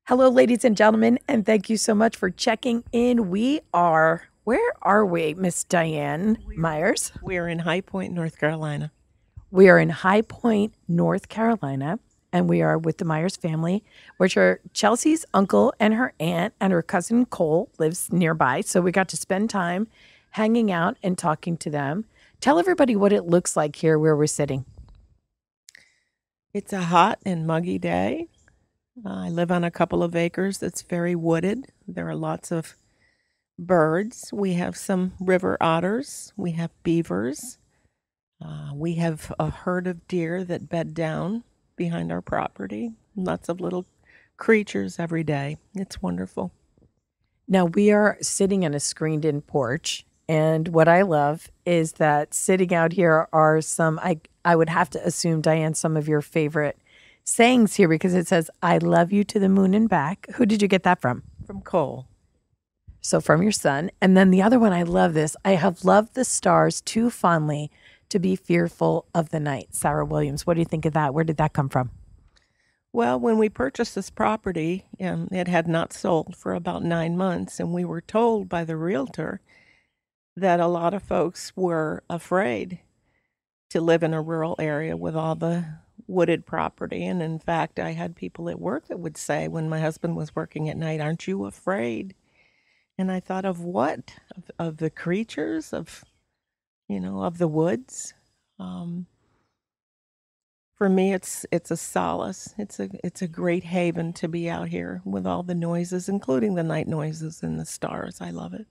Hello, ladies and gentlemen, and thank you so much for checking in. Where are we, Miss Diane Myers? We're in High Point, North Carolina. We are in High Point, North Carolina, and we are with the Myers family, which are Chelsea's uncle and her aunt, and her cousin Cole lives nearby. So we got to spend time hanging out and talking to them. Tell everybody what it looks like here where we're sitting. It's a hot and muggy day. I live on a couple of acres that's very wooded. There are lots of birds. We have some river otters. We have beavers. We have a herd of deer that bed down behind our property. Lots of little creatures every day. It's wonderful. Now we are sitting in a screened in porch. And what I love is that sitting out here are I would have to assume, Diane, some of your favorite sayings here because it says, I love you to the moon and back. Who did you get that from? From Cole. So from your son. And then the other one, I love this. I have loved the stars too fondly to be fearful of the night. Sarah Williams. What do you think of that? Where did that come from? Well, when we purchased this property, it had not sold for about 9 months, and we were told by the realtor that a lot of folks were afraid to live in a rural area with all the wooded property. And in fact, I had people at work that would say when my husband was working at night, "Aren't you afraid?" And I thought, of what? Of the creatures, of the woods. Um, for me, it's a solace. It's a great haven to be out here with all the noises, including the night noises and the stars. I love it.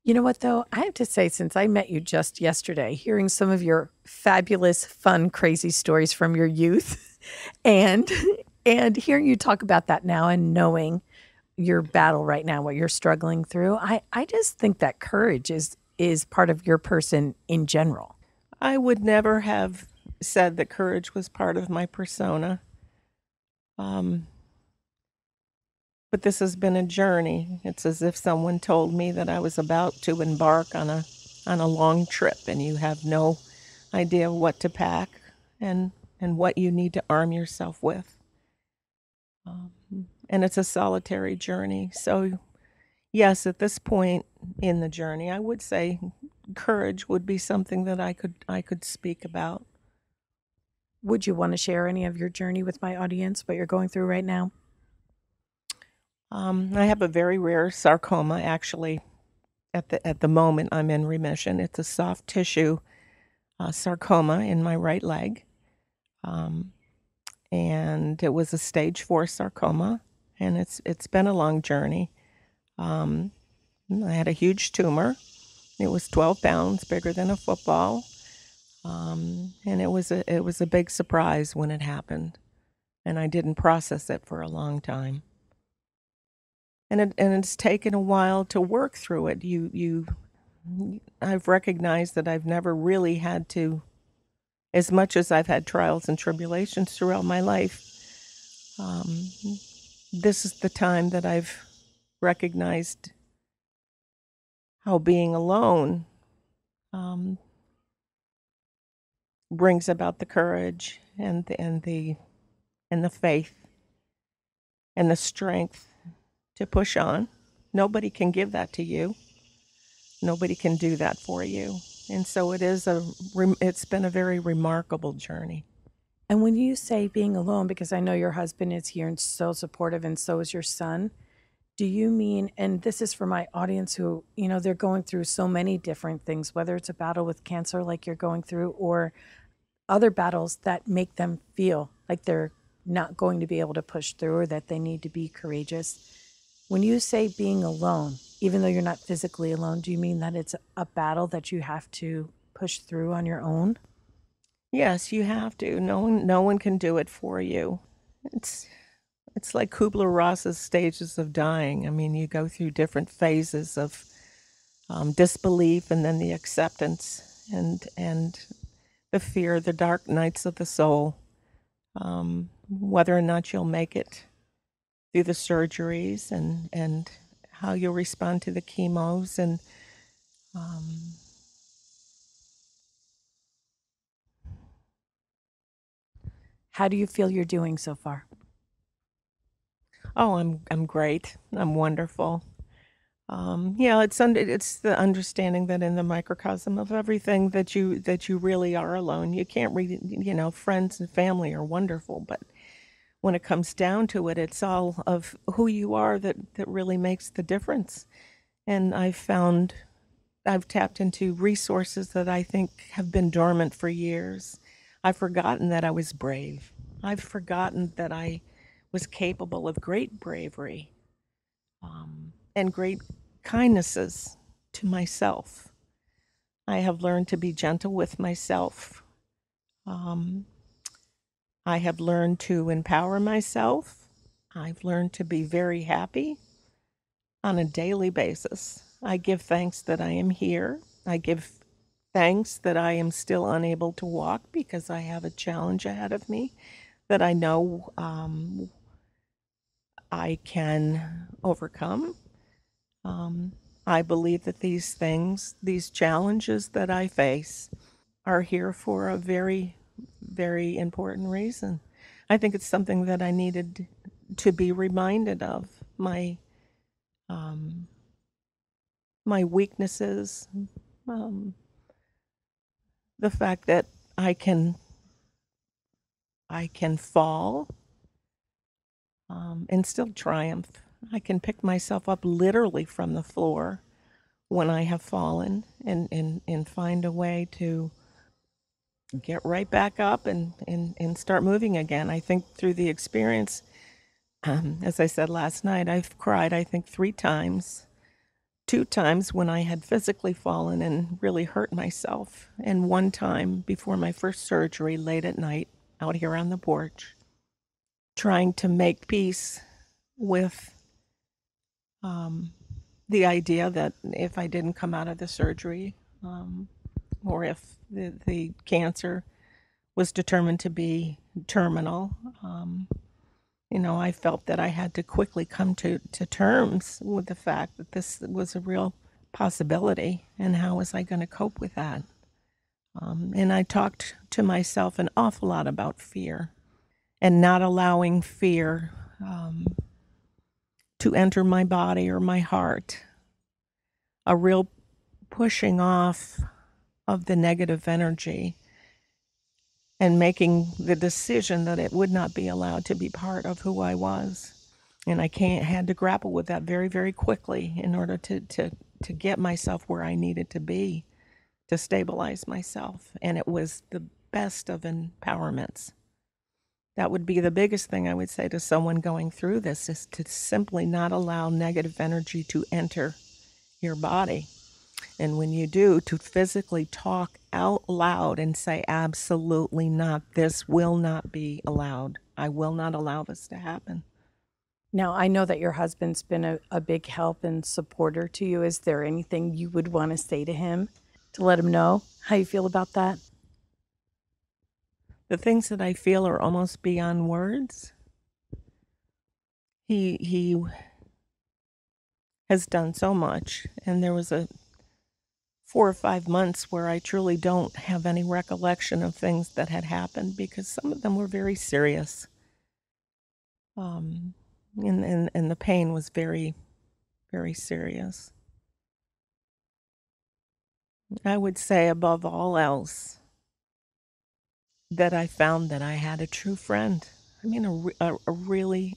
You know what, though? I have to say, since I met you just yesterday, hearing some of your fabulous, fun, crazy stories from your youth and and hearing you talk about that now and knowing your battle right now, what you're struggling through, I just think that courage is part of your person in general. I would never have said that courage was part of my persona. Um, but this has been a journey. It's as if someone told me that I was about to embark on a long trip, and you have no idea what to pack and and what you need to arm yourself with. Um, and it's a solitary journey. So yes, at this point in the journey, I would say courage would be something that I could speak about. Would you want to share any of your journey with my audience, what you're going through right now? I have a very rare sarcoma. Actually, at the moment, I'm in remission. It's a soft tissue sarcoma in my right leg, um, and it was a stage 4 sarcoma, and it's been a long journey. Um, I had a huge tumor. It was 12 pounds, bigger than a football, and it was a big surprise when it happened, and I didn't process it for a long time. And it's taken a while to work through it. I've recognized that I've never really had to, as much as I've had trials and tribulations throughout my life. Um, this is the time that I've recognized how being alone um, brings about the courage and the faith and the strength to push on. Nobody can give that to you. Nobody can do that for you. And so it's been a very remarkable journey. And when you say being alone, because I know your husband is here and so supportive, and so is your son, do you mean, and this is for my audience who, they're going through so many different things, whether it's a battle with cancer like you're going through or other battles that make them feel like they're not going to be able to push through or that they need to be courageous. When you say being alone, even though you're not physically alone, do you mean that it's a battle that you have to push through on your own? Yes, you have to. No one can do it for you. It's it's like Kubler-Ross's stages of dying. I mean, you go through different phases of disbelief, and then the acceptance, and the fear, the dark nights of the soul. Whether or not you'll make it through the surgeries, and how you'll respond to the chemos, and um, How do you feel you're doing so far? Oh, I'm great. I'm wonderful. It's the understanding that in the microcosm of everything that you really are alone. You can't really, friends and family are wonderful, but when it comes down to it, it's all of who you are that really makes the difference. And I've tapped into resources that I think have been dormant for years. I've forgotten that I was brave. I've forgotten that I was capable of great bravery, and great kindnesses to myself. I have learned to be gentle with myself. Um, I have learned to empower myself. I've learned to be very happy on a daily basis. I give thanks that I am here. I give thanks that I am still unable to walk because I have a challenge ahead of me that I know I can overcome. Um, I believe that these things, these challenges that I face, are here for a very, very important reason. I think it's something that I needed to be reminded of um, my weaknesses, um, the fact that I can I can fall, and still triumph. I can pick myself up literally from the floor when I have fallen, and find a way to get right back up and start moving again. I think through the experience, as I said last night, I've cried, I think, 3 times. 2 times when I had physically fallen and really hurt myself, and 1 time before my first surgery late at night out here on the porch, trying to make peace with the idea that if I didn't come out of the surgery, or if the cancer was determined to be terminal, I felt that I had to quickly come to terms with the fact that this was a real possibility, and how was I going to cope with that? And I talked to myself an awful lot about fear and not allowing fear to enter my body or my heart, a real pushing off of the negative energy and making the decision that it would not be allowed to be part of who I was. And I had to grapple with that very, very quickly in order to get myself where I needed to be to stabilize myself. And it was the best of empowerments. That would be the biggest thing I would say to someone going through this, is to simply not allow negative energy to enter your body. And when you do, to physically talk out loud and say, absolutely not, this will not be allowed. I will not allow this to happen. Now, I know that your husband's been a big help and supporter to you. Is there anything you would want to say to him to let him know how you feel about that? The things that I feel are almost beyond words. He has done so much, and there was a 4 or 5 months where I truly don't have any recollection of things that had happened, because some of them were very serious. And the pain was very, very serious. I would say above all else that I found that I had a true friend. I mean, a really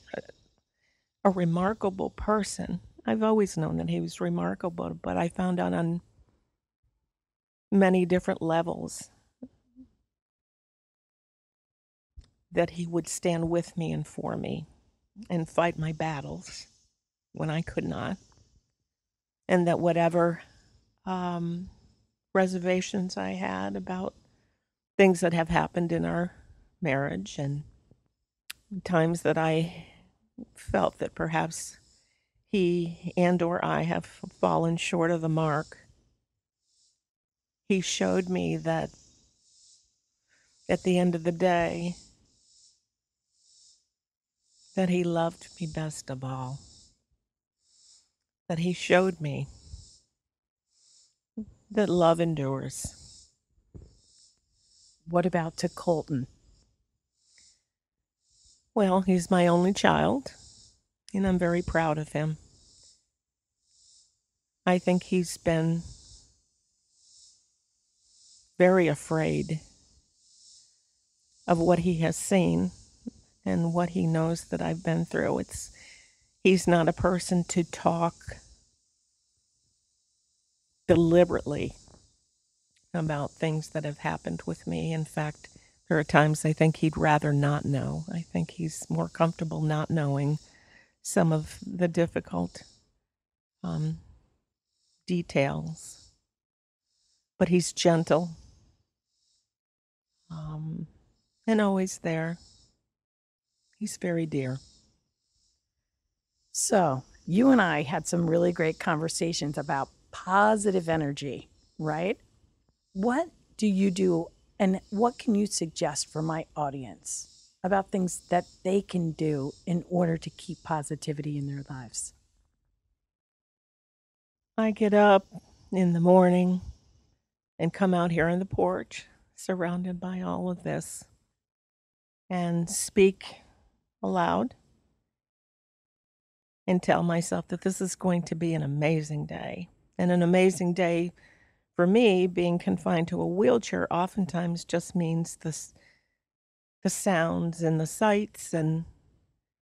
a remarkable person. I've always known that he was remarkable, but I found out on many different levels that he would stand with me and for me and fight my battles when I could not. And that whatever reservations I had about things that have happened in our marriage, and times that I felt that perhaps he and or I have fallen short of the mark, he showed me that at the end of the day, that he loved me best of all. That he showed me that love endures. What about to Colton? Well, he's my only child. and I'm very proud of him. I think he's been very afraid of what he has seen and what he knows that I've been through. He's not a person to talk deliberately about things that have happened with me. In fact, there are times I think he'd rather not know. I think he's more comfortable not knowing some of the difficult details. But he's gentle and always there. He's very dear. So, you and I had some really great conversations about positive energy, right? What do you do, and what can you suggest for my audience about things that they can do in order to keep positivity in their lives? I get up in the morning and come out here on the porch, surrounded by all of this, and speak aloud and tell myself that this is going to be an amazing day. And an amazing day for me, being confined to a wheelchair, oftentimes just means the sounds and the sights and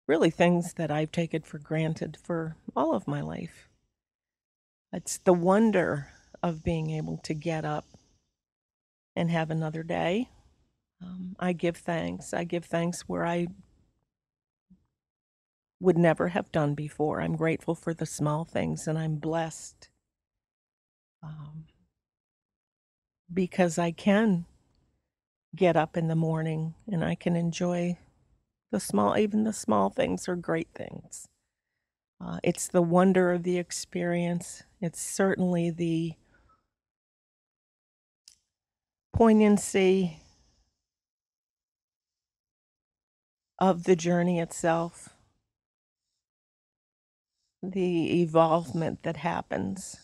really things that I've taken for granted for all of my life. It's the wonder of being able to get up and have another day. I give thanks. I give thanks where I would never have done before. I'm grateful for the small things, and I'm blessed because I can get up in the morning and I can enjoy even the small things are great things. It's the wonder of the experience. It's certainly the poignancy of the journey itself, the evolvement that happens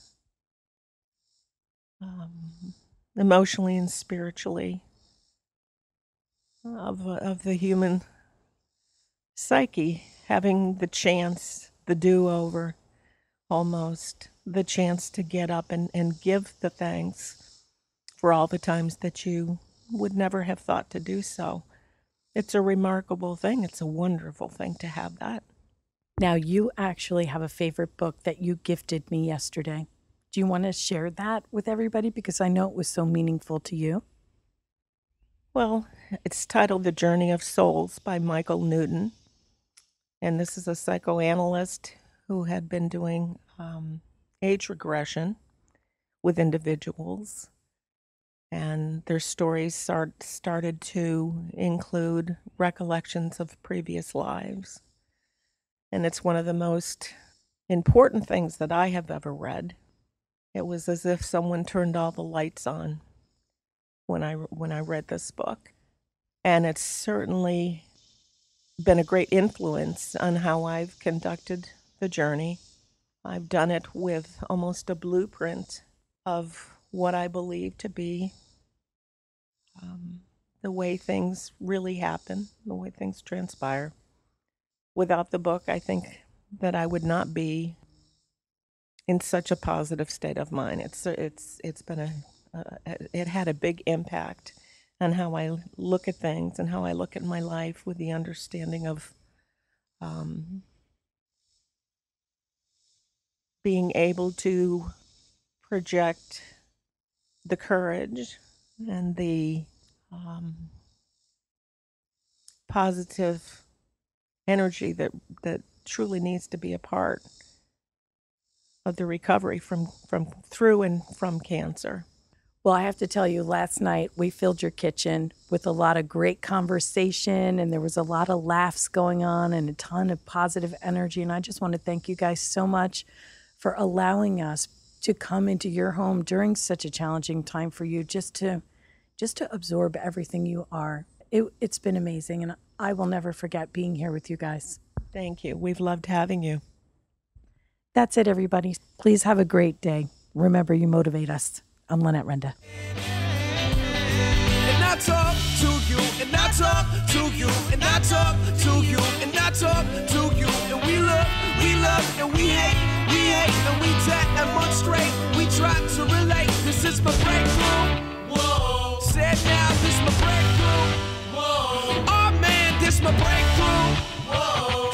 emotionally and spiritually of the human psyche, having the chance, the do-over, almost the chance to get up and give the thanks for all the times that you would never have thought to do so. It's a remarkable thing. It's a wonderful thing to have that. Now, you actually have a favorite book that you gifted me yesterday. Do you want to share that with everybody? Because I know it was so meaningful to you. Well, it's titled The Journey of Souls by Michael Newton. And this is a psychoanalyst who had been doing age regression with individuals. And their stories started to include recollections of previous lives. And it's one of the most important things that I have ever read. It was as if someone turned all the lights on when I read this book. And it's certainly been a great influence on how I've conducted the journey. I've done it with almost a blueprint of what I believe to be the way things really happen, the way things transpire. Without the book, I think that I would not be in such a positive state of mind. It's been it had a big impact on how I look at things and how I look at my life, with the understanding of being able to project the courage and the positive energy that truly needs to be a part of the recovery from through and from cancer. Well, I have to tell you, last night we filled your kitchen with a lot of great conversation, and there was a lot of laughs going on and a ton of positive energy. And I just want to thank you guys so much for allowing us to come into your home during such a challenging time for you, just to absorb everything you are. It's been amazing, and I will never forget being here with you guys. Thank you. We've loved having you. That's it, everybody. Please have a great day. Remember, you motivate us. I'm Lynette Renda. And I talk to you, and I talk to you, and I talk to you, and I talk to you, and we love and we hate, and we demonstrate. We try to relate. This is my breakthrough. Whoa. Said now, this my breakthrough. Whoa. Oh man, this my breakthrough. Whoa.